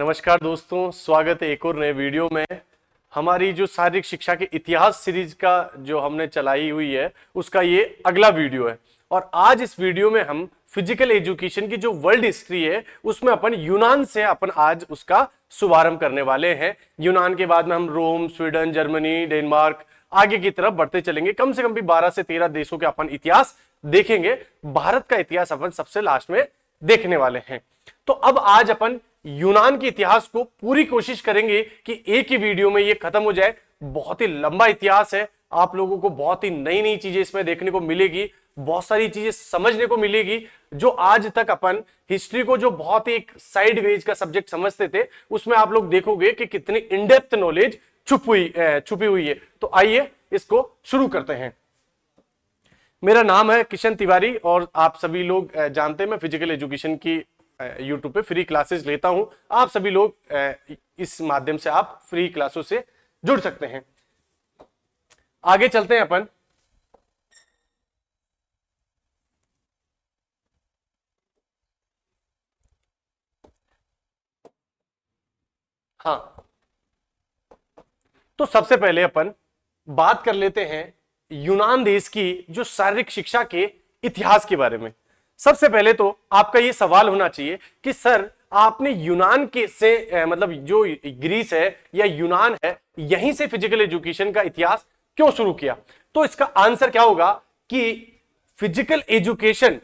नमस्कार दोस्तों, स्वागत है एक और नए वीडियो में। हमारी जो शारीरिक शिक्षा के इतिहास सीरीज का जो हमने चलाई हुई है उसका ये अगला वीडियो है। और आज इस वीडियो में हम फिजिकल एजुकेशन की जो वर्ल्ड हिस्ट्री है उसमें अपन यूनान से अपन आज उसका शुभारंभ करने वाले हैं। यूनान के बाद में हम रोम, स्वीडन, जर्मनी, डेनमार्क आगे की तरफ बढ़ते चलेंगे। कम से कम भी 12 से 13 देशों के अपन इतिहास देखेंगे। भारत का इतिहास अपन सबसे लास्ट में देखने वाले हैं। तो अब आज अपन यूनान के इतिहास को पूरी कोशिश करेंगे कि एक ही वीडियो में ये खत्म हो जाए। बहुत ही लंबा इतिहास है, आप लोगों को बहुत ही नई नई चीजें इसमें देखने को मिलेगी, बहुत सारी चीजें समझने को मिलेगी जो आज तक अपन हिस्ट्री को जो बहुत ही एक साइड वेज का सब्जेक्ट समझते थे उसमें आप लोग देखोगे कि कितनी इन डेप्थ नॉलेज छुपी हुई है। तो आइए इसको शुरू करते हैं। मेरा नाम है किशन तिवारी और आप सभी लोग जानते हैं मैं फिजिकल एजुकेशन की यूट्यूब पे फ्री क्लासेस लेता हूं। आप सभी लोग इस माध्यम से आप फ्री क्लासों से जुड़ सकते हैं। आगे चलते हैं अपन। हाँ, तो सबसे पहले अपन बात कर लेते हैं यूनान देश की जो शारीरिक शिक्षा के इतिहास के बारे में। सबसे पहले तो आपका ये सवाल होना चाहिए कि सर आपने यूनान के से मतलब जो ग्रीस है या यूनान है यहीं से फिजिकल एजुकेशन का इतिहास क्यों शुरू किया। तो इसका आंसर क्या होगा कि फिजिकल एजुकेशन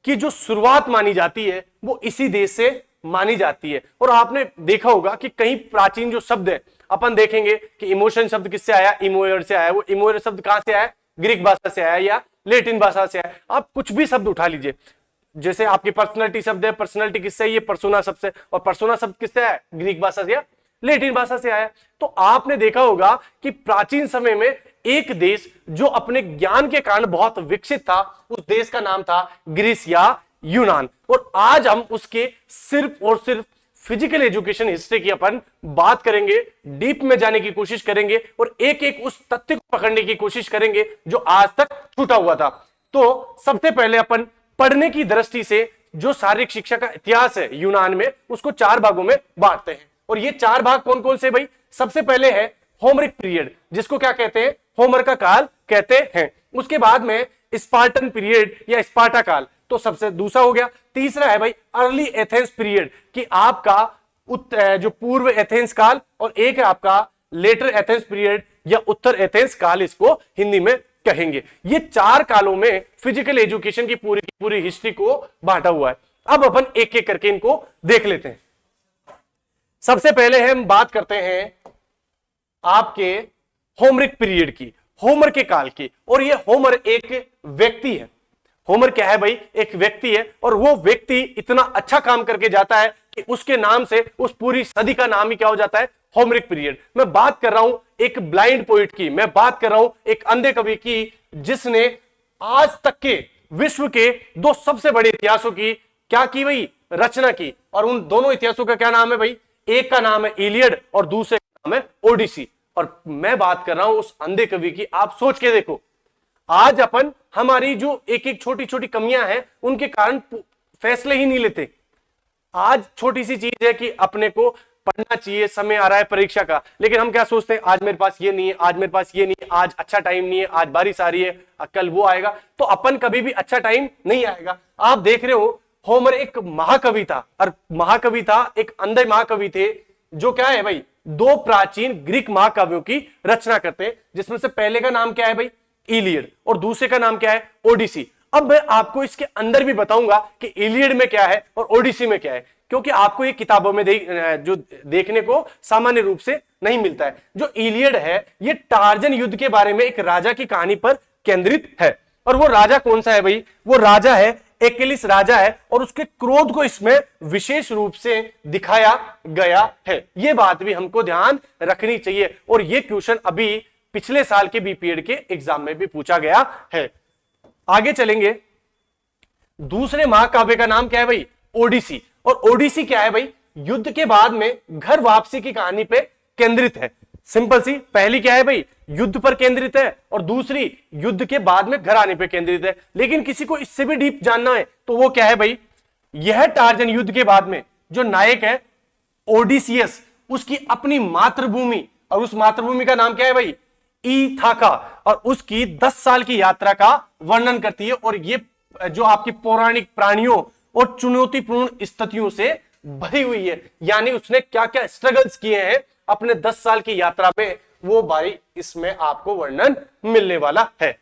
की जो शुरुआत मानी जाती है वो इसी देश से मानी जाती है। और आपने देखा होगा कि कई प्राचीन जो शब्द है अपन देखेंगे कि इमोशन शब्द किससे आया, इमोयर से आया। वो इमोयर शब्द कहां से आया, ग्रीक भाषा से आया या लेटिन भाषा से आया। आप कुछ भी शब्द उठा लीजिए, जैसे आपकी पर्सनालिटी शब्द है, पर्सनालिटी किससे, ये पर्सोना शब्द से, और पर्सोना शब्द किससे आया, ग्रीक भाषा से या लेटिन भाषा से आया। तो आपने देखा होगा कि प्राचीन समय में एक देश जो अपने ज्ञान के कारण बहुत विकसित था उस देश का नाम था ग्रीस या यूनान। और आज हम उसके सिर्फ और सिर्फ फिजिकल एजुकेशन हिस्ट्री की अपन बात करेंगे, डीप में जाने की कोशिश करेंगे और एक एक उस तथ्य को पकड़ने की कोशिश करेंगे जो आज तक छूटा हुआ था। तो सबसे पहले अपन पढ़ने की दृष्टि से जो शारीरिक शिक्षा का इतिहास है यूनान में उसको 4 भागों में बांटते हैं। और ये 4 भाग कौन कौन से भाई, सबसे पहले है होमरिक पीरियड जिसको क्या कहते हैं, होमर का काल कहते हैं। उसके बाद में स्पार्टन पीरियड या स्पार्टा काल, तो सबसे दूसरा हो गया। तीसरा है भाई अर्ली एथेंस पीरियड कि आपका जो पूर्व एथेंस काल, और एक है आपका लेटर एथेंस पीरियड या उत्तर एथेंस काल, इसको हिंदी में कहेंगे। ये 4 कालों में फिजिकल एजुकेशन की पूरी हिस्ट्री को बांटा हुआ है। अब अपन एक एक करके इनको देख लेते हैं। सबसे पहले हम बात करते हैं आपके होमरिक पीरियड की, होमर के काल की। और ये होमर एक व्यक्ति है। होमर क्या है भाई, एक व्यक्ति है और वो व्यक्ति इतना अच्छा काम करके जाता है कि उसके नाम से उस पूरी सदी का नाम ही क्या हो जाता है, होमरिक पीरियड। मैं बात कर रहा हूं एक ब्लाइंड पोइट की, मैं बात कर रहा हूं एक अंधे कवि की जिसने आज तक के विश्व के 2 सबसे बड़े इतिहासों की क्या की भाई, रचना की। और उन दोनों इतिहासों का क्या नाम है भाई, एक का नाम है इलियड और दूसरे का नाम है ओडिसी। और मैं बात कर रहा हूं उस अंधे कवि की। आप सोच के देखो, आज अपन हमारी जो एक एक छोटी छोटी कमियां हैं उनके कारण फैसले ही नहीं लेते। आज छोटी सी चीज है कि अपने को पढ़ना चाहिए, समय आ रहा है परीक्षा का, लेकिन हम क्या सोचते हैं, आज मेरे पास ये नहीं है, आज मेरे पास ये नहीं है, आज अच्छा टाइम नहीं है, आज बारिश आ रही है, कल वो आएगा। तो अपन कभी भी अच्छा टाइम नहीं आएगा। आप देख रहे हो होमर एक महाकवि था, और महाकवि था, एक अंधे महाकवि थे जो क्या है भाई 2 प्राचीन ग्रीक महाकाव्यों की रचना करते हैं, जिसमें से पहले का नाम क्या है भाई, इलियड, और दूसरे का नाम क्या है, ओडिसी। अब मैं आपको इसके अंदर भी बताऊंगा कि इलियड में क्या है और ओडिसी में क्या है, क्योंकि आपको ये किताबों में जो देखने को सामान्य रूप से नहीं मिलता है। जो इलियड है ये टार्जन युद्ध के बारे में एक राजा की कहानी पर केंद्रित है। और वो राजा कौन सा है भाई, वो राजा है एकिलिस राजा है, और उसके क्रोध को इसमें विशेष रूप से दिखाया गया है। ये बात भी हमको ध्यान रखनी चाहिए और ये क्वेश्चन अभी पिछले साल के बीपीएड के एग्जाम में भी पूछा गया है। आगे चलेंगे, दूसरे महाकाव्य का नाम क्या है भाई, ओडिसी। और ओडिसी क्या है भाई, युद्ध के बाद में घर वापसी की कहानी पे केंद्रित है। सिंपल सी, पहली क्या है भाई, युद्ध पर केंद्रित है, और दूसरी युद्ध के बाद में घर आने पे केंद्रित है। लेकिन किसी को इससे भी डीप जानना है तो वो क्या है भाई, यह टार्जन युद्ध के बाद में जो नायक है ओडिसियस, उसकी अपनी मातृभूमि, और उस मातृभूमि का नाम क्या है भाई, इथाका, और उसकी 10 साल की यात्रा का वर्णन करती है। और ये जो आपकी पौराणिक प्राणियों और चुनौतीपूर्ण स्थितियों से भरी हुई है, यानी उसने क्या क्या स्ट्रगल्स किए हैं अपने 10 साल की यात्रा में, वो भाई इसमें आपको वर्णन मिलने वाला है।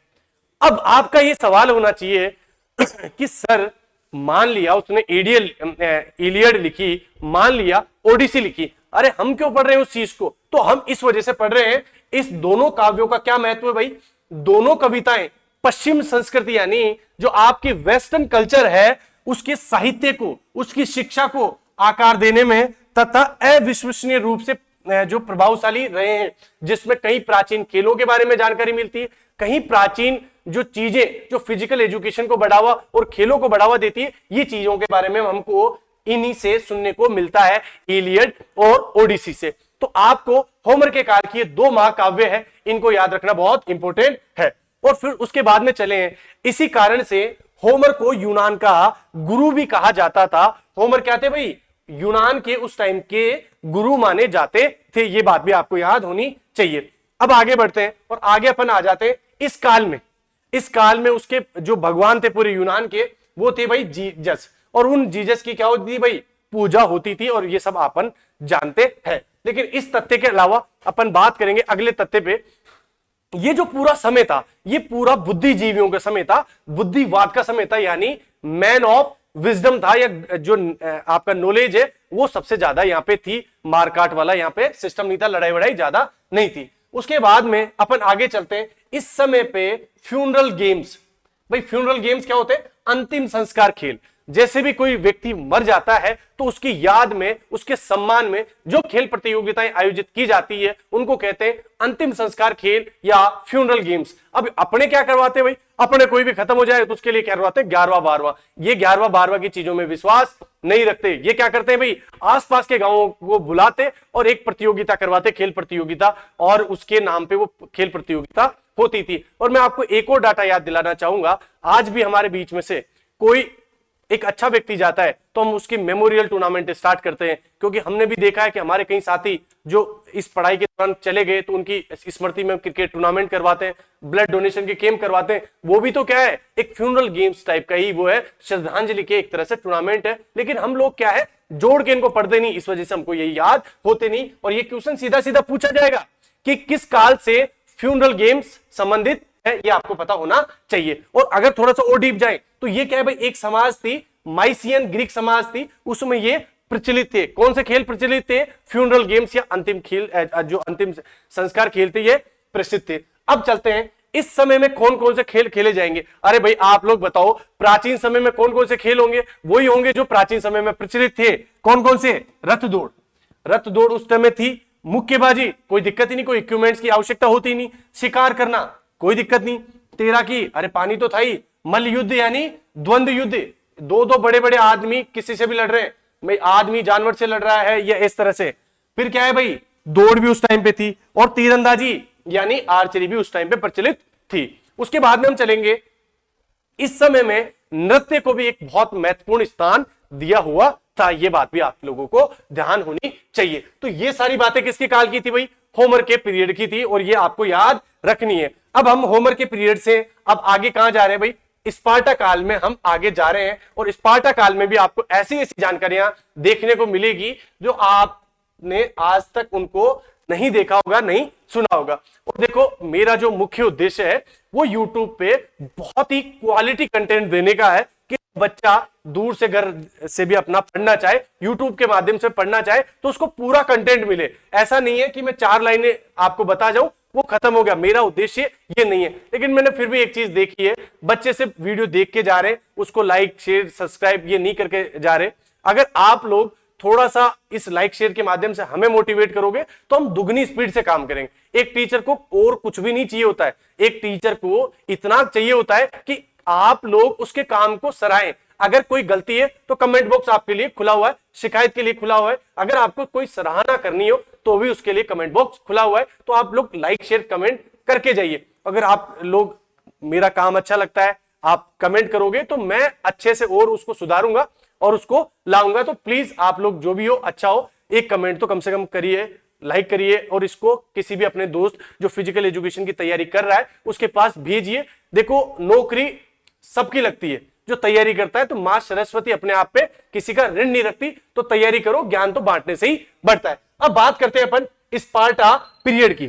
अब आपका ये सवाल होना चाहिए कि सर मान लिया उसने इलियड लिखी, मान लिया ओडिसी लिखी, अरे हम क्यों पढ़ रहे हैं उस चीज को, तो हम इस वजह से पढ़ रहे हैं, इस दोनों काव्यों का क्या महत्व है भाई, दोनों कविताएं पश्चिम संस्कृति यानी जो आपकी वेस्टर्न कल्चर है उसके साहित्य को, उसकी शिक्षा को आकार देने में तथा अविश्वसनीय रूप से जो प्रभावशाली रहे हैं, जिसमें कई प्राचीन खेलों के बारे में जानकारी मिलती है, कहीं प्राचीन जो चीजें जो फिजिकल एजुकेशन को बढ़ावा और खेलों को बढ़ावा देती है, ये चीजों के बारे में हमको इन्हीं से सुनने को मिलता है, इलियड और ओडिसी से। तो आपको होमर के काल की ये 2 महाकाव्य है, इनको याद रखना बहुत इंपॉर्टेंट है। और फिर उसके बाद में चले हैं, इसी कारण से होमर को यूनान का गुरु भी कहा जाता था। होमर क्या थे भाई, यूनान के उस टाइम के गुरु माने जाते थे, ये बात भी आपको याद होनी चाहिए। अब आगे बढ़ते हैं और आगे अपन आ जाते हैं इस काल में। इस काल में उसके जो भगवान थे पूरे यूनान के, वो थे भाई जीसस, और उन जीसस की क्या होती थी भाई, पूजा होती थी, और ये सब अपन जानते हैं। लेकिन इस तथ्य के अलावा अपन बात करेंगे अगले तथ्य पे, ये जो पूरा समय था ये पूरा बुद्धिजीवियों का समय था, बुद्धिवाद का समय था, यानी मैन ऑफ विजडम था, या जो आपका नॉलेज है वो सबसे ज्यादा यहाँ पे थी, मारकाट वाला यहाँ पे सिस्टम नहीं था, लड़ाई वड़ाई ज्यादा नहीं थी। उसके बाद में अपन आगे चलते हैं, इस समय पे फ्यूनरल गेम्स, भाई फ्यूनरल गेम्स क्या होते हैं, अंतिम संस्कार खेल। जैसे भी कोई व्यक्ति मर जाता है तो उसकी याद में, उसके सम्मान में जो खेल प्रतियोगिताएं आयोजित की जाती है उनको कहते हैं अंतिम संस्कार खेल या फ्यूनरल गेम्स। अब अपने क्या करवाते हैं भाई, अपने कोई भी खत्म हो जाए तो उसके लिए क्या करवाते हैं, 11वां 12वां। ये 11वां 12वां की चीजों में विश्वास नहीं रखते, ये क्या करते हैं भाई, आसपास के गांवों को बुलाते और एक प्रतियोगिता करवाते, खेल प्रतियोगिता, और उसके नाम पे वो खेल प्रतियोगिता होती थी। और मैं आपको एक और डाटा याद दिलाना चाहूंगा, आज भी हमारे बीच में से कोई एक अच्छा व्यक्ति जाता है तो हम उसकी मेमोरियल टूर्नामेंट स्टार्ट करते हैं, क्योंकि हमने भी देखा है कि हमारे कई साथी जो इस पढ़ाई के दौरान चले गए तो उनकी स्मृति में क्रिकेट टूर्नामेंट करवाते हैं, ब्लड डोनेशन के कैंप करवाते हैं। वो भी तो क्या है, एक फ्यूनरल गेम्स टाइप का ही वो है, श्रद्धांजलि के एक तरह से टूर्नामेंट है। लेकिन हम लोग क्या है, जोड़ के इनको पढ़ते नहीं, इस वजह से हमको यही याद होते नहीं। और ये क्वेश्चन सीधा सीधा पूछा जाएगा कि किस काल से फ्यूनरल गेम्स संबंधित है, ये आपको पता होना चाहिए। और अगर थोड़ा सा और डीप जाए तो ये क्या है भाई, एक समाज थी, माइसियन ग्रीक समाज थी, उसमें ये प्रचलित थे। कौन से खेल प्रचलित थे, फ्यूनरल गेम्स या अंतिम खेल, जो अंतिम संस्कार खेल थे ये प्रसिद्ध थे। अब चलते हैं इस समय में कौन कौन से खेल खेले जाएंगे। अरे भाई आप लोग बताओ, प्राचीन समय में कौन कौन से खेल होंगे, वही होंगे जो प्राचीन समय में प्रचलित थे। कौन कौन से, रथ दौड़, रथ दौड़ उस समय थी। मुक्केबाजी, कोई दिक्कत ही नहीं, कोई इक्विपमेंट्स की आवश्यकता होती नहीं। शिकार करना, कोई दिक्कत नहीं। तैराकी, अरे पानी तो था ही। मल्ल युद्ध यानी द्वंद्व युद्ध, दो दो बड़े बड़े आदमी किसी से भी लड़ रहे हैं, भाई आदमी जानवर से लड़ रहा है या इस तरह से। फिर क्या है भाई, दौड़ भी उस टाइम पे थी, और तीरंदाजी यानी आर्चरी भी उस टाइम पे प्रचलित थी। उसके बाद में हम चलेंगे, इस समय में नृत्य को भी एक बहुत महत्वपूर्ण स्थान दिया हुआ था, ये बात भी आप लोगों को ध्यान होनी चाहिए। तो ये सारी बातें किसके काल की थी भाई, होमर के पीरियड की थी, और ये आपको याद रखनी है। अब हम होमर के पीरियड से अब आगे कहां जा रहे हैं भाई, स्पार्टा काल में हम आगे जा रहे हैं। और स्पार्टा काल में भी आपको ऐसी ऐसी जानकारियां देखने को मिलेगी जो आपने आज तक उनको नहीं देखा होगा, नहीं सुना होगा। और देखो मेरा जो मुख्य उद्देश्य है वो यूट्यूब पे बहुत ही क्वालिटी कंटेंट देने का है, कि बच्चा दूर से घर से भी अपना पढ़ना चाहे, यूट्यूब के माध्यम से पढ़ना चाहे तो उसको पूरा कंटेंट मिले। ऐसा नहीं है कि मैं 4 लाइनें आपको बता जाऊं वो खत्म हो गया, मेरा उद्देश्य ये नहीं है। लेकिन मैंने फिर भी एक चीज देखी है, बच्चे सिर्फ वीडियो देख के जा रहे, उसको लाइक शेयर सब्सक्राइब ये नहीं करके जा रहे। अगर आप लोग थोड़ा सा इस लाइक शेयर के माध्यम से हमें मोटिवेट करोगे तो हम दुगनी स्पीड से काम करेंगे। एक टीचर को और कुछ भी नहीं चाहिए होता है, एक टीचर को इतना चाहिए होता है कि आप लोग उसके काम को सराहें। अगर कोई गलती है तो कमेंट बॉक्स आपके लिए खुला हुआ है, शिकायत के लिए खुला हुआ है। अगर आपको कोई सराहना करनी हो तो भी उसके लिए कमेंट बॉक्स खुला हुआ है। तो आप लोग लाइक शेयर कमेंट करके जाइए। अगर आप लोग, मेरा काम अच्छा लगता है, आप कमेंट करोगे तो मैं अच्छे से और उसको सुधारूंगा और उसको लाऊंगा। तो प्लीज आप लोग जो भी हो, अच्छा हो, एक कमेंट तो कम से कम करिए, लाइक करिए और इसको किसी भी अपने दोस्त जो फिजिकल एजुकेशन की तैयारी कर रहा है उसके पास भेजिए। देखो नौकरी सबकी लगती है, जो तैयारी करता है तो मां सरस्वती अपने आप पे किसी का ऋण नहीं रखती। तो तैयारी करो, ज्ञान तो बांटने से ही बढ़ता है। अब बात करते हैं अपन स्पार्टा पीरियड की।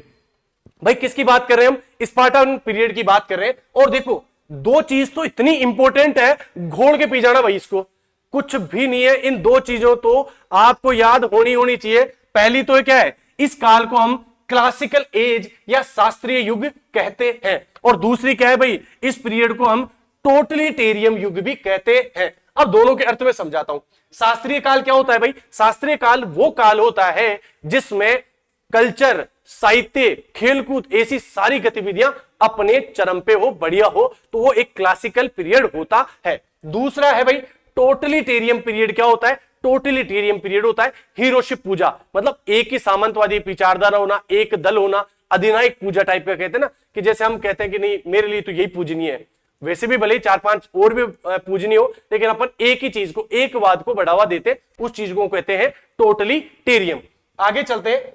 भाई किसकी बात कर रहे हैं हम? स्पार्टन पीरियड की बात कर रहे हैं। और देखो दो चीज तो इतनी इंपॉर्टेंट है, घोड़ के पी जाना भाई, इसको कुछ भी नहीं है। इन दो चीजों तो आपको याद होनी चाहिए। पहली तो क्या है, इस काल को हम क्लासिकल एज या शास्त्रीय युग कहते हैं, और दूसरी क्या है भाई, इस पीरियड को हम टोटलिटेरियम युग भी कहते हैं। अब दोनों के अर्थ में समझाता हूं। शास्त्रीय काल क्या होता है भाई? शास्त्रीय काल वो काल होता है जिसमें कल्चर, साहित्य, खेलकूद, ऐसी सारी गतिविधियां अपने चरम पे हो, बढ़िया हो, तो वो एक क्लासिकल पीरियड होता है। दूसरा है भाई टोटलिटेरियम पीरियड। क्या होता है? टोटलिटेरियम पीरियड होता है हीरोशिप पूजा, मतलब एक ही सामंतवादी विचारधारा होना, एक दल होना, अधिनायक पूजा टाइप का कहते हैं ना, कि जैसे हम कहते हैं कि नहीं मेरे लिए तो यही पूजनीय है, वैसे भी भले ही 4-5 और भी पूजनीय हो, लेकिन अपन एक ही चीज को, एक वाद को बढ़ावा देते, उस चीज को कहते हैं टोटलिटेरियम। आगे चलते हैं।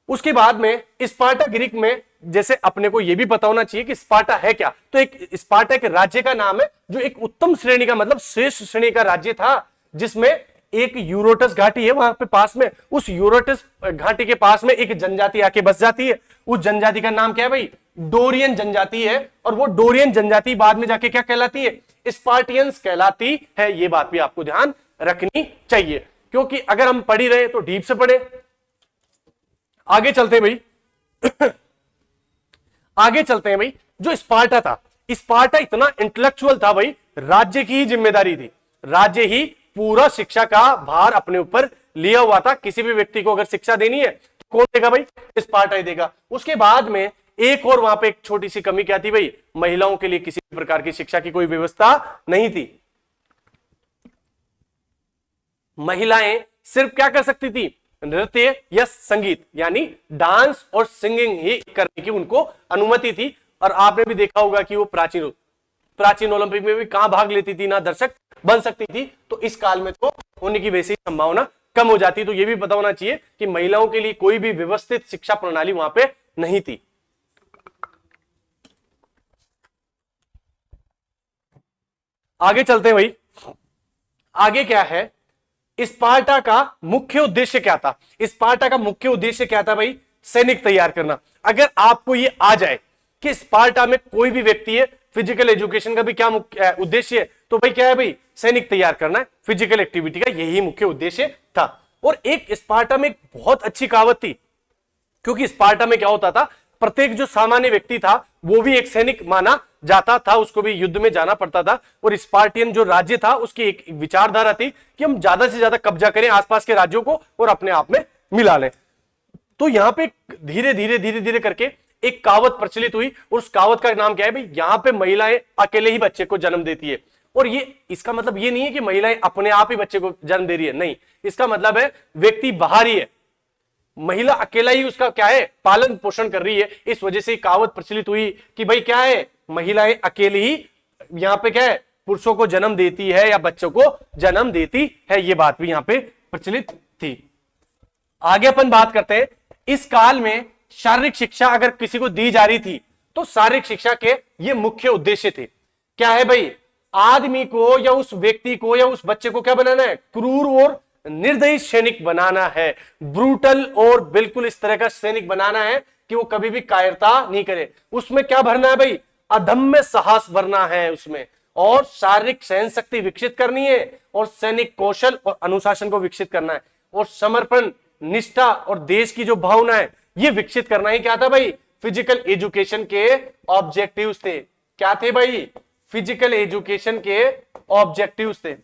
उसके बाद में स्पार्टा ग्रीक में, जैसे अपने को यह भी पता होना चाहिए कि स्पार्टा है क्या। तो एक स्पार्टा एक राज्य का नाम है जो एक उत्तम श्रेणी का, मतलब श्रेष्ठ श्रेणी का राज्य था, जिसमें एक यूरोटस घाटी है वहां पे पास में। उस यूरोटस घाटी के पास में एक जनजाति आके बस जाती है। उस जनजाति का नाम क्या है भाई? डोरियन जनजाति है। और वो डोरियन जनजाति बाद में जाके क्या कहलाती है? स्पार्टियंस कहलाती है। ये बात भी आपको ध्यान रखनी चाहिए, क्योंकि अगर हम पढ़ ही रहे तो डीप से पढ़े। आगे चलते हैं भाई आगे चलते हैं भाई। जो स्पार्टा था, स्पार्टा इतना इंटेलेक्चुअल था भाई, राज्य की ही जिम्मेदारी थी, राज्य ही पूरा शिक्षा का भार अपने ऊपर लिया हुआ था। किसी भी व्यक्ति को अगर शिक्षा देनी है तो कौन देगा भाई? स्पार्टा ही देगा। उसके बाद में एक और वहां पे एक छोटी सी कमी क्या थी भाई? महिलाओं के लिए किसी प्रकार की शिक्षा की कोई व्यवस्था नहीं थी। महिलाएं सिर्फ क्या कर सकती थी? नृत्य या संगीत, यानी डांस और सिंगिंग ही करने की उनको अनुमति थी। और आपने भी देखा होगा कि वो प्राचीन ओलंपिक में भी कहां भाग लेती थी, ना दर्शक बन सकती थी। तो इस काल में तो होने की वैसी संभावना कम हो जाती। तो यह भी पता होना चाहिए कि महिलाओं के लिए कोई भी व्यवस्थित शिक्षा प्रणाली वहां पे नहीं थी। आगे चलते हैं भाई। आगे क्या है? स्पार्टा का मुख्य उद्देश्य क्या था? स्पार्टा का मुख्य उद्देश्य क्या था भाई? सैनिक तैयार करना। अगर आपको ये आ जाए कि स्पार्टा में कोई भी व्यक्ति है, फिजिकल एजुकेशन का भी क्या मुख्य उद्देश्य है, तो भाई क्या है भाई? सैनिक तैयार करना है। फिजिकल एक्टिविटी का यही मुख्य उद्देश्य था। और एक स्पार्टा में एक बहुत अच्छी कहावत थी, क्योंकि स्पार्टा में क्या होता था, प्रत्येक जो सामान्य व्यक्ति था वो भी एक सैनिक माना जाता था, उसको भी युद्ध में जाना पड़ता था। और स्पार्टियन जो राज्य था उसकी एक विचारधारा थी कि हम ज्यादा से ज्यादा कब्जा करें आसपास के राज्यों को और अपने आप में मिला लें। तो यहां पे धीरे धीरे करके एक कहावत प्रचलित हुई, और उस कहावत का नाम क्या है भाई? यहां पे महिलाएं अकेले ही बच्चे को जन्म देती है। और ये इसका मतलब ये नहीं है कि महिलाएं अपने आप ही बच्चे को जन्म दे रही है, नहीं, इसका मतलब है व्यक्ति बाहर ही है, महिला अकेला ही उसका क्या है? पालन पोषण कर रही है। इस वजह से कहावत प्रचलित हुई कि भाई क्या है? महिलाएं अकेली ही यहां पे क्या है? पुरुषों को जन्म देती है या बच्चों को जन्म देती है। ये बात भी यहां पे प्रचलित थी। आगे अपन बात करते हैं। इस काल में शारीरिक शिक्षा अगर किसी को दी जा रही थी तो शारीरिक शिक्षा के ये मुख्य उद्देश्य थे। क्या है भाई? आदमी को या उस व्यक्ति को या उस बच्चे को क्या बनाना है? क्रूर और निर्दयी सैनिक बनाना है। ब्रूटल और बिल्कुल इस तरह का सैनिक बनाना है कि वो कभी भी कायरता नहीं करे। उसमें क्या भरना है भाई? अदम्य साहस भरना है उसमें, और शारीरिक सहन शक्ति विकसित करनी है, और सैनिक कौशल और अनुशासन को विकसित करना है, और समर्पण, निष्ठा और देश की जो भावना है ये विकसित करना ही क्या था भाई? फिजिकल एजुकेशन के ऑब्जेक्टिव्स थे। क्या थे भाई? फिजिकल एजुकेशन के ऑब्जेक्टिव्स थे।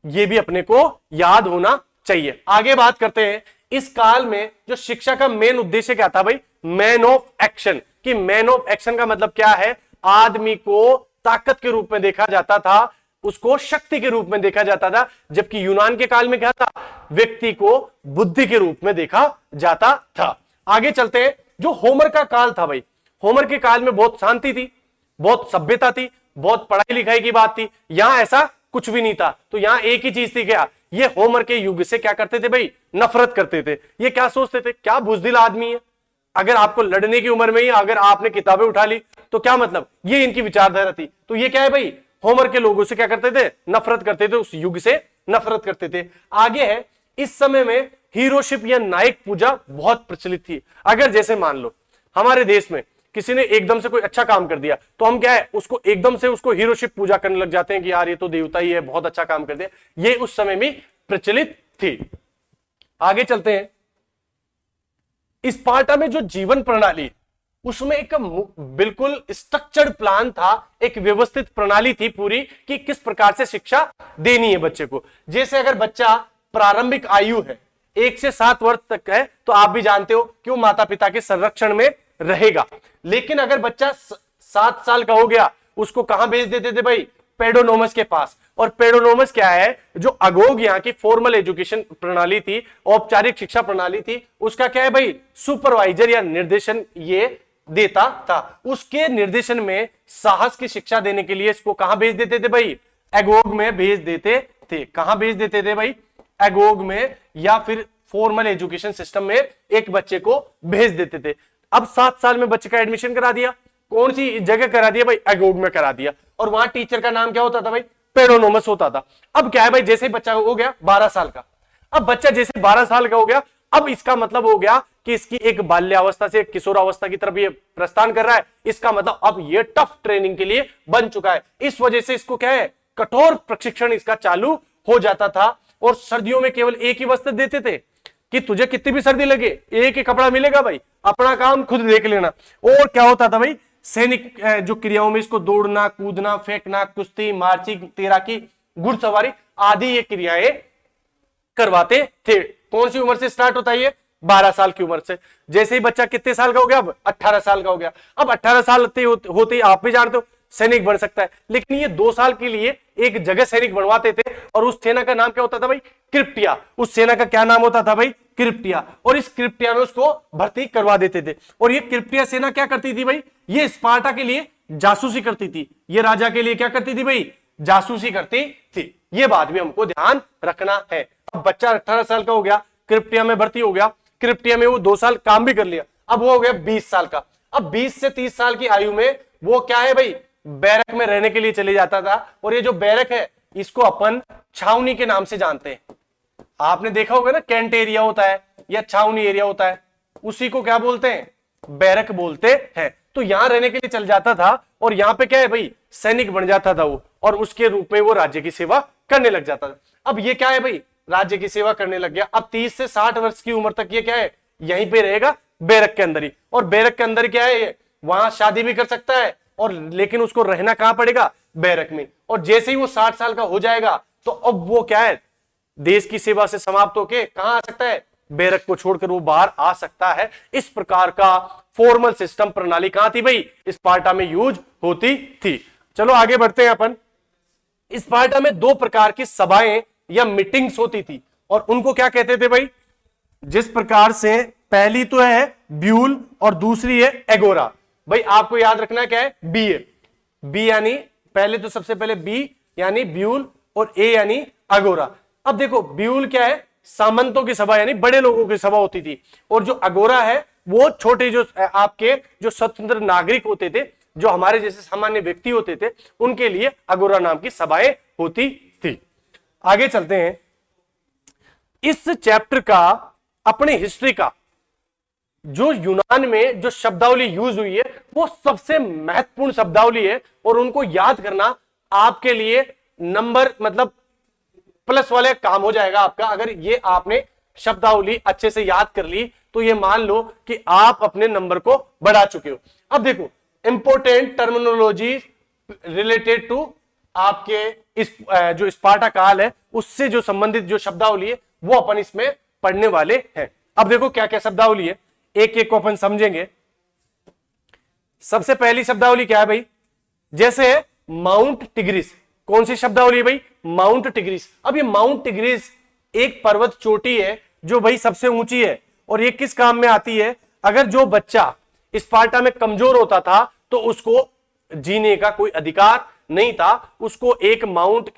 ये भी अपने को याद होना चाहिए। आगे बात करते हैं। इस काल में जो शिक्षा का मेन उद्देश्य क्या था भाई? Man of action. कि मैन ऑफ एक्शन का मतलब क्या है? आदमी को ताकत के रूप में देखा जाता था, उसको शक्ति के रूप में देखा जाता था। जबकि यूनान के काल में क्या था? व्यक्ति को बुद्धि के रूप में देखा जाता था। आगे चलते हैं। जो होमर का काल था भाई, होमर के काल में बहुत शांति थी, बहुत सभ्यता थी, बहुत पढ़ाई लिखाई की बात थी, यहां ऐसा कुछ भी नहीं था। तो यहां एक ही चीज थी, क्या ये होमर के युग से क्या करते थे भाई, नफरत करते थे। ये क्या सोचते थे, क्या बुजदिल आदमी है, अगर आपको लड़ने की उम्र में ही अगर आपने किताबें उठा ली तो क्या मतलब, ये इनकी विचारधारा थी। तो ये क्या है भाई, होमर के लोगों से क्या करते थे, नफरत करते थे, उस युग से नफरत करते थे। आगे है, इस समय में हीरोशिप या नायक पूजा बहुत प्रचलित थी। अगर जैसे मान लो हमारे देश में किसी ने एकदम से कोई अच्छा काम कर दिया तो हम क्या है, उसको एकदम से उसको हीरोशिप पूजा करने लग जाते हैं कि यार ये तो देवता ही है, बहुत अच्छा काम कर दिया। ये उस समय में प्रचलित थी। आगे चलते हैं, स्पार्टा में जो जीवन प्रणाली उसमें एक बिल्कुल स्ट्रक्चर्ड प्लान था, एक व्यवस्थित प्रणाली थी पूरी कि किस प्रकार से शिक्षा देनी है बच्चे को। जैसे अगर बच्चा प्रारंभिक आयु है 1 से 7 वर्ष तक है तो आप भी जानते हो कि वो माता पिता के संरक्षण में रहेगा। लेकिन अगर बच्चा 7 साल का हो गया उसको कहां भेज देते थे भाई, पेडोनोमस के पास। और पेडोनोमस क्या है, जो अगोग यहाँ की फॉर्मल एजुकेशन प्रणाली थी, औपचारिक शिक्षा प्रणाली थी, उसका क्या है भाई, सुपरवाइजर या निर्देशन ये देता था। उसके निर्देशन में साहस की शिक्षा देने के लिए इसको कहां भेज देते थे भाई, एगोग में भेज देते थे। कहां भेज देते थे भाई, एगोग में, या फिर फॉर्मल एजुकेशन सिस्टम में एक बच्चे को भेज देते थे। अब 7 साल में बच्चे का एडमिशन करा दिया, कौन सी जगह करा दिया भाई, एगोग में करा दिया। और वहां टीचर का नाम क्या होता था भाई, पेडोनोमस होता था। अब क्या है भाई, जैसे ही बच्चा हो गया 12 साल का, अब बच्चा जैसे 12 साल का हो गया, अब इसका मतलब हो गया कि इसकी एक बाल्यावस्था से किशोरावस्था की तरफ ये प्रस्थान कर रहा है। इसका मतलब अब ये टफ ट्रेनिंग के लिए बन चुका है। इस वजह से इसको क्या है, कठोर प्रशिक्षण इसका चालू हो जाता था। और सर्दियों में केवल एक ही वस्त्र देते थे कि तुझे कितनी भी सर्दी लगे एक ही कपड़ा मिलेगा भाई, अपना काम खुद देख लेना। और क्या होता था भाई, सैनिक जो क्रियाओं में इसको दौड़ना, कूदना, फेंकना, कुश्ती, मार्चिंग, तैराकी, घुड़सवारी आदि ये क्रियाएं करवाते थे। कौन सी उम्र से स्टार्ट होता है ये, 12 साल की उम्र से। जैसे ही बच्चा कितने साल का हो गया, अब 18 साल का हो गया। अब 18 साल होते ही आप भी जानते हो सैनिक बन सकता है। लेकिन ये 2 साल के लिए एक जगह सैनिक बनवाते थे और उस सेना का नाम क्या होता था भाई, क्रिप्टिया। उस सेना का क्या नाम होता था भाई, क्रिप्टिया। और इस क्रिप्टिया में उसको भर्ती करवा देते थे। और ये क्रिप्टिया सेना क्या करती थी भाई, ये स्पार्टा के लिए जासूसी करती थी। ये राजा के लिए क्या करती थी भाई, जासूसी करती थी। ये बात भी हमको ध्यान रखना है। अब बच्चा 18 साल का हो गया, क्रिप्टिया में भर्ती हो गया, क्रिप्टिया में वो 2 साल काम भी कर लिया, अब वो हो गया 20 साल का। अब 20 से 30 साल की आयु में वो क्या है भाई, बैरक में रहने के लिए चले जाता था। और ये जो बैरक है इसको अपन छावनी के नाम से जानते हैं। आपने देखा होगा ना, कैंट एरिया होता है या छावनी एरिया होता है, उसी को क्या बोलते हैं, बैरक बोलते हैं। तो यहां रहने के लिए चल जाता था और यहां पे क्या है भाई, सैनिक बन जाता था वो, और उसके रूप में वो राज्य की सेवा करने लग जाता था। अब ये क्या है भाई, राज्य की सेवा करने लग गया। अब 30 से 60 वर्ष की उम्र तक ये क्या है, यहीं पे रहेगा बैरक के अंदर ही। और बैरक के अंदर क्या है, ये वहां शादी भी कर सकता है, और लेकिन उसको रहना कहां पड़ेगा, बैरक में। और जैसे ही वो 60 साल का हो जाएगा तो अब वो क्या है, देश की सेवा से समाप्त होके कहां आ सकता है, बैरक को छोड़कर वो बाहर आ सकता है। इस प्रकार का फॉर्मल सिस्टम प्रणाली कहां थी भाई, स्पार्टा में यूज होती थी। चलो आगे बढ़ते हैं अपन। स्पार्टा में 2 प्रकार की सभाएं या मीटिंग्स होती थी, और उनको क्या कहते थे भाई, जिस प्रकार से पहली तो है ब्यूल और दूसरी है एगोरा। भाई आपको याद रखना क्या है, बी है, बी यानी पहले तो सबसे पहले बी यानी ब्यूल और ए यानी अगोरा। अब देखो ब्यूल क्या है, सामंतों की सभा यानी बड़े लोगों की सभा होती थी, और जो अगोरा है वो छोटे जो आपके जो स्वतंत्र नागरिक होते थे, जो हमारे जैसे सामान्य व्यक्ति होते थे, उनके लिए अगोरा नाम की सभाएं होती थी। आगे चलते हैं। इस चैप्टर का अपने हिस्ट्री का जो यूनान में जो शब्दावली यूज हुई है वो सबसे महत्वपूर्ण शब्दावली है, और उनको याद करना आपके लिए नंबर मतलब प्लस वाले काम हो जाएगा आपका। अगर ये आपने शब्दावली अच्छे से याद कर ली तो ये मान लो कि आप अपने नंबर को बढ़ा चुके हो। अब देखो इंपोर्टेंट टर्मिनोलॉजी रिलेटेड टू आपके इस जो स्पार्टा काल है उससे जो संबंधित जो शब्दावली है वो अपन इसमें पढ़ने वाले हैं। अब देखो क्या क्या शब्दावली है, एक एक को अपन समझेंगे। सबसे पहली शब्दावली क्या है भाई, जैसे माउंट टिग्रिस। कौन सी शब्दावली है भाई, माउंट टिग्रिस। अब ये माउंट टिग्रिस एक पर्वत चोटी है जो भाई सबसे ऊंची है, और ये किस काम में आती है, अगर जो बच्चा स्पार्टा में कमजोर होता था तो उसको जीने का कोई अधिकार नहीं था, उसको एक माउंट